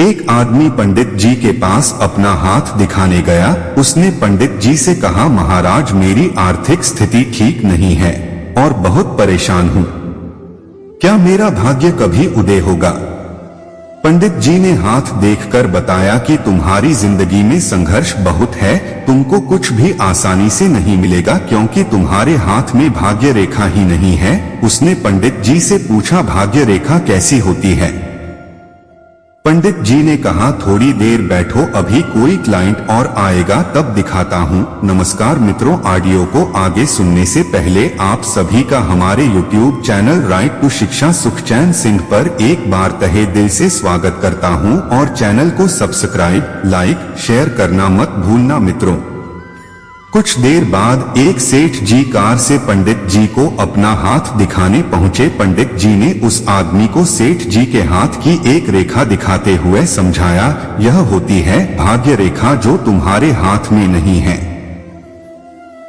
एक आदमी पंडित जी के पास अपना हाथ दिखाने गया। उसने पंडित जी से कहा, महाराज मेरी आर्थिक स्थिति ठीक नहीं है और बहुत परेशान हूँ। क्या मेरा भाग्य कभी उदय होगा? पंडित जी ने हाथ देखकर बताया कि तुम्हारी जिंदगी में संघर्ष बहुत है, तुमको कुछ भी आसानी से नहीं मिलेगा क्योंकि तुम्हारे हाथ में भाग्य रेखा ही नहीं है। उसने पंडित जी से पूछा, भाग्य रेखा कैसी होती है? पंडित जी ने कहा, थोड़ी देर बैठो, अभी कोई क्लाइंट और आएगा तब दिखाता हूँ। नमस्कार मित्रों, ऑडियो को आगे सुनने से पहले आप सभी का हमारे YouTube चैनल राइट टू शिक्षा सुखचैन सिंह पर एक बार तहे दिल से स्वागत करता हूँ और चैनल को सब्सक्राइब, लाइक, शेयर करना मत भूलना मित्रों। कुछ देर बाद एक सेठ जी कार से पंडित जी को अपना हाथ दिखाने पहुंचे। पंडित जी ने उस आदमी को सेठ जी के हाथ की एक रेखा दिखाते हुए समझाया, यह होती है भाग्य रेखा जो तुम्हारे हाथ में नहीं है।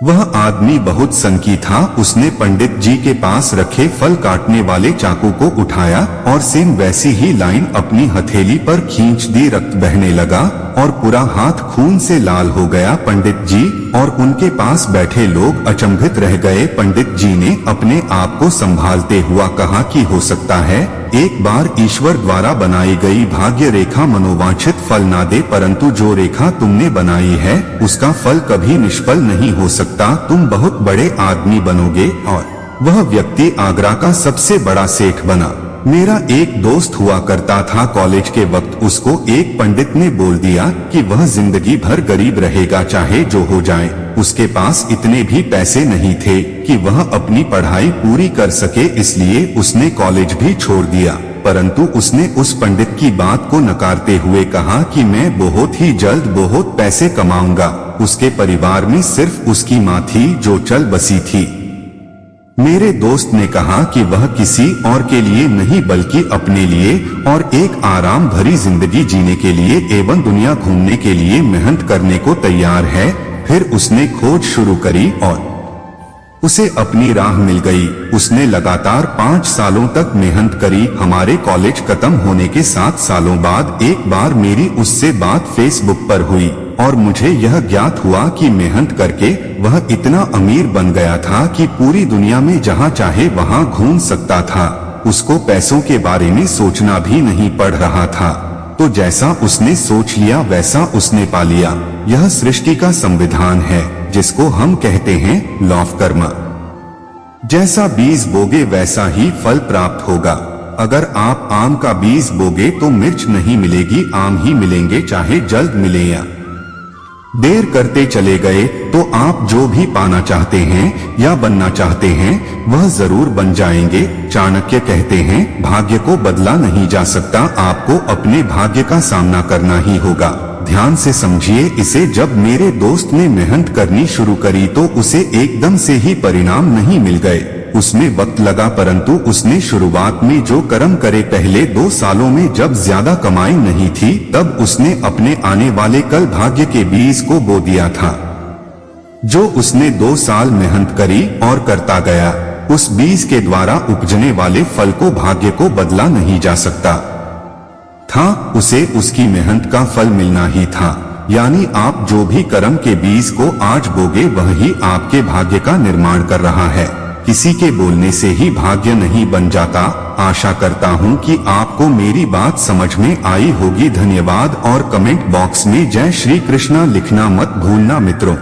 वह आदमी बहुत सनकी था। उसने पंडित जी के पास रखे फल काटने वाले चाकू को उठाया और सेम वैसी ही लाइन अपनी हथेली पर खींच दी। रक्त बहने लगा और पूरा हाथ खून से लाल हो गया। पंडित जी और उनके पास बैठे लोग अचंभित रह गए। पंडित जी ने अपने आप को संभालते हुआ कहा कि हो सकता है एक बार ईश्वर द्वारा बनाई गई भाग्य रेखा मनोवांछित फल ना दे, परंतु जो रेखा तुमने बनाई है उसका फल कभी निष्फल नहीं हो सकता। तुम बहुत बड़े आदमी बनोगे। और वह व्यक्ति आगरा का सबसे बड़ा सेठ बना। मेरा एक दोस्त हुआ करता था, कॉलेज के वक्त उसको एक पंडित ने बोल दिया कि वह जिंदगी भर गरीब रहेगा चाहे जो हो जाए। उसके पास इतने भी पैसे नहीं थे कि वह अपनी पढ़ाई पूरी कर सके, इसलिए उसने कॉलेज भी छोड़ दिया। परंतु उसने उस पंडित की बात को नकारते हुए कहा कि मैं बहुत ही जल्द बहुत पैसे कमाऊंगा। उसके परिवार में सिर्फ उसकी माँ थी जो चल बसी थी। मेरे दोस्त ने कहा कि वह किसी और के लिए नहीं बल्कि अपने लिए और एक आराम भरी जिंदगी जीने के लिए एवं दुनिया घूमने के लिए मेहनत करने को तैयार है। फिर उसने खोज शुरू करी और उसे अपनी राह मिल गई। उसने लगातार 5 सालों तक मेहनत करी। हमारे कॉलेज खत्म होने के 7 सालों बाद एक बार मेरी उससे बात फेसबुक पर हुई और मुझे यह ज्ञात हुआ कि मेहनत करके वह इतना अमीर बन गया था कि पूरी दुनिया में जहां चाहे वहां घूम सकता था। उसको पैसों के बारे में सोचना भी नहीं पड़ रहा था। तो जैसा उसने सोच लिया वैसा उसने पा लिया। यह सृष्टि का संविधान है जिसको हम कहते हैं लॉ ऑफ कर्म। जैसा बीज बोगे वैसा ही फल प्राप्त होगा। अगर आप आम का बीज बोगे तो मिर्च नहीं मिलेगी, आम ही मिलेंगे, चाहे जल्द मिले या देर करते चले गए तो आप जो भी पाना चाहते हैं या बनना चाहते हैं वह जरूर बन जाएंगे। चाणक्य कहते हैं, भाग्य को बदला नहीं जा सकता, आपको अपने भाग्य का सामना करना ही होगा। ध्यान से समझिए इसे। जब मेरे दोस्त ने मेहनत करनी शुरू करी तो उसे एकदम से ही परिणाम नहीं मिल गए। उसमें वक्त लगा, परंतु उसने शुरुआत में जो कर्म करे, पहले 2 सालों में जब ज्यादा कमाई नहीं थी तब उसने अपने आने वाले कल भाग्य के बीज को बो दिया था। जो उसने 2 साल मेहनत करी और करता गया, उस बीज के द्वारा उपजने वाले फल को भाग्य को बदला नहीं जा सकता था। उसे उसकी मेहनत का फल मिलना ही था। यानी आप जो भी कर्म के बीज को आज बोगे वही आपके भाग्य का निर्माण कर रहा है। किसी के बोलने से ही भाग्य नहीं बन जाता। आशा करता हूँ कि आपको मेरी बात समझ में आई होगी। धन्यवाद और कमेंट बॉक्स में जय श्री कृष्णा लिखना मत भूलना मित्रों।